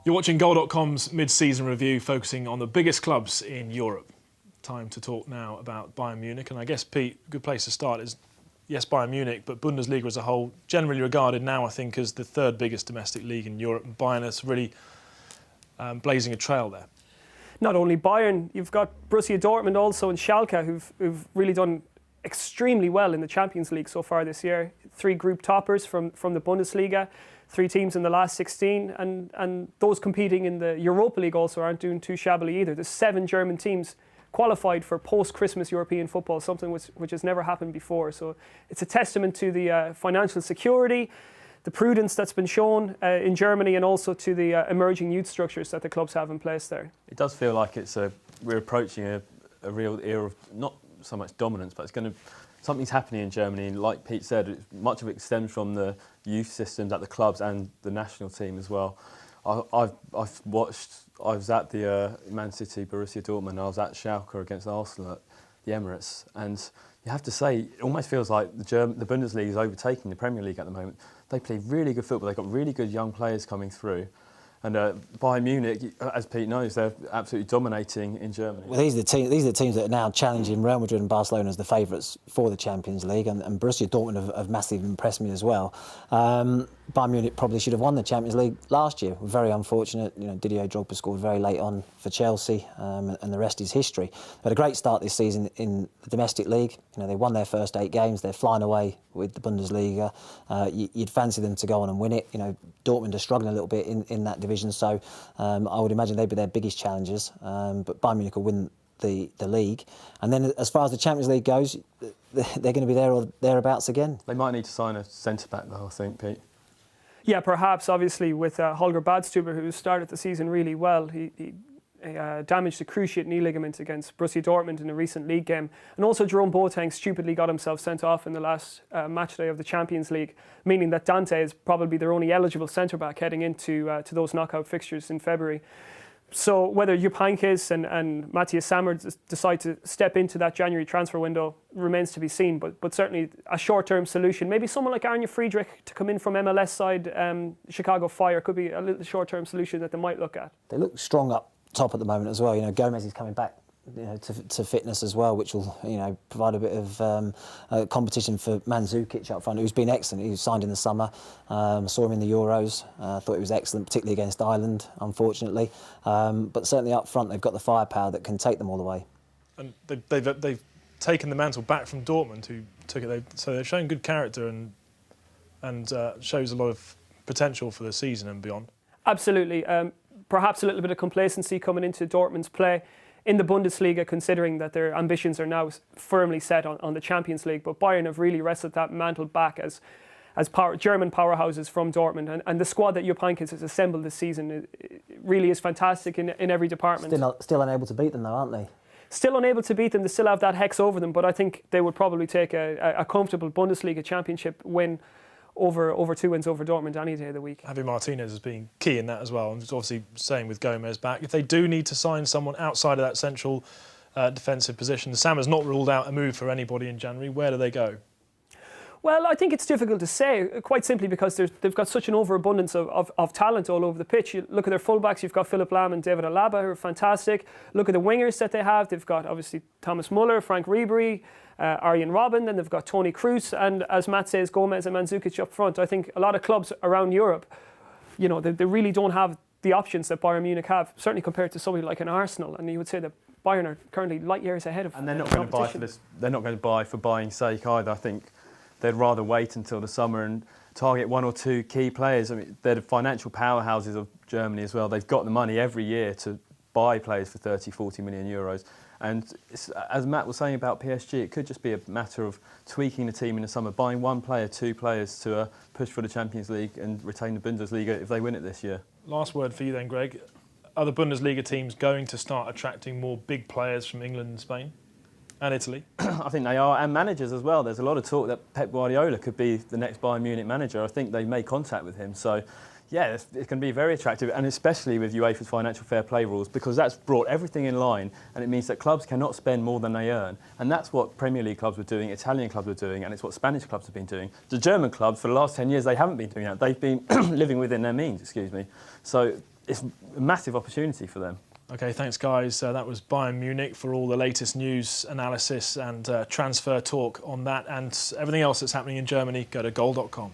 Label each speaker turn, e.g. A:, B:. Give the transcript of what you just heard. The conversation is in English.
A: You're watching Goal.com's mid-season review focusing on the biggest clubs in Europe. Time to talk now about Bayern Munich, and I guess, Pete, a good place to start is, yes, Bayern Munich, but Bundesliga as a whole, generally regarded now, I think, as the third biggest domestic league in Europe, and Bayern is really blazing a trail there.
B: Not only Bayern, you've got Borussia Dortmund also and Schalke, who've really done extremely well in the Champions League so far this year. 3 group toppers from the Bundesliga, 3 teams in the last 16, and those competing in the Europa League also aren't doing too shabbily either. There's 7 German teams qualified for post-Christmas European football, something which has never happened before. So it's a testament to the financial security, the prudence that's been shown in Germany, and also to the emerging youth structures that the clubs have in place there.
C: It does feel like we're approaching a real era of not so much dominance, but something's happening in Germany. And like Pete said, much of it stems from the youth systems at the clubs and the national team as well. I was at the Man City Borussia Dortmund. I was at Schalke against Arsenal at the Emirates, and you have to say it almost feels like the Bundesliga is overtaking the Premier League at the moment. They play really good football. They've got really good young players coming through. And Bayern Munich, as Pete knows, they're absolutely dominating in Germany.
D: Well, these are the teams that are now challenging Real Madrid and Barcelona as the favourites for the Champions League, and Borussia Dortmund have massively impressed me as well. Bayern Munich probably should have won the Champions League last year. Very unfortunate. You know, Didier Drogba scored very late on for Chelsea, and the rest is history. They had a great start this season in the domestic league. You know, they won their first 8 games. They're flying away with the Bundesliga. You'd fancy them to go on and win it. You know, Dortmund are struggling a little bit in that division, so I would imagine they'd be their biggest challengers. But Bayern Munich will win the league. And then as far as the Champions League goes, they're going to be there or thereabouts again.
C: They might need to sign a centre-back though, I think, Pete.
B: Yeah, perhaps, obviously, with Holger Badstuber, who started the season really well. He damaged the cruciate knee ligament against Borussia Dortmund in a recent league game. And also Jerome Boateng stupidly got himself sent off in the last match day of the Champions League, meaning that Dante is probably their only eligible centre-back heading into to those knockout fixtures in February. So whether Jupp Heynckes and Matthias Sammer decide to step into that January transfer window remains to be seen, but certainly a short-term solution. Maybe someone like Arne Friedrich to come in from MLS side, Chicago Fire, could be a little short-term solution that they might look at.
D: They look strong up top at the moment as well. You know, Gomez is coming back, you know, to fitness as well, which will, you know, provide a bit of competition for Mandzukic up front, who's been excellent. He was signed in the summer. Saw him in the Euros. Thought he was excellent, particularly against Ireland, unfortunately. But certainly up front, they've got the firepower that can take them all the way.
A: And they've taken the mantle back from Dortmund, who took it. So they've shown good character and shows a lot of potential for the season and beyond.
B: Absolutely. Perhaps a little bit of complacency coming into Dortmund's play in the Bundesliga, considering that their ambitions are now firmly set on the Champions League. But Bayern have really wrestled that mantle back as German powerhouses from Dortmund. And the squad that Jupp Heynckes has assembled this season really is fantastic in every department.
D: Still unable to beat them though, aren't they?
B: Still unable to beat them. They still have that hex over them, but I think they would probably take a comfortable Bundesliga championship win over 2 wins over Dortmund any day of the week.
A: Javi Martinez has been key in that as well, and obviously same with Gomez back. If they do need to sign someone outside of that central defensive position, Sam has not ruled out a move for anybody in January. Where do they go?
B: Well, I think it's difficult to say, quite simply because they've got such an overabundance of talent all over the pitch. You look at their fullbacks, you've got Philipp Lahm and David Alaba, who are fantastic. Look at the wingers that they have. They've got, obviously, Thomas Muller, Frank Ribery, Arjen Robben, then they've got Toni Kroos, and as Matt says, Gomez and Mandzukic up front. I think a lot of clubs around Europe, you know, they really don't have the options that Bayern Munich have, certainly compared to somebody like an Arsenal. And you would say that Bayern are currently light years ahead of.
C: And they're not going to buy for this. They're not going to buy for buying sake either. I think they'd rather wait until the summer and target 1 or 2 key players. I mean, they're the financial powerhouses of Germany as well. They've got the money every year to buy players for 30, 40 million euros. And as Matt was saying about PSG, it could just be a matter of tweaking the team in the summer, buying 1 player, 2 players to push for the Champions League and retain the Bundesliga if they win it this year.
A: Last word for you then, Greg. Are the Bundesliga teams going to start attracting more big players from England and Spain and Italy?
C: I think they are, and managers as well. There's a lot of talk that Pep Guardiola could be the next Bayern Munich manager. I think they've made contact with him. So yeah, it's going to be very attractive, and especially with UEFA's financial fair play rules, because that's brought everything in line, and it means that clubs cannot spend more than they earn. And that's what Premier League clubs were doing, Italian clubs were doing, and it's what Spanish clubs have been doing. The German clubs, for the last 10 years, they haven't been doing that. They've been living within their means, excuse me. So it's a massive opportunity for them.
A: Okay, thanks guys. That was Bayern Munich. For all the latest news, analysis and transfer talk on that and everything else that's happening in Germany, go to goal.com.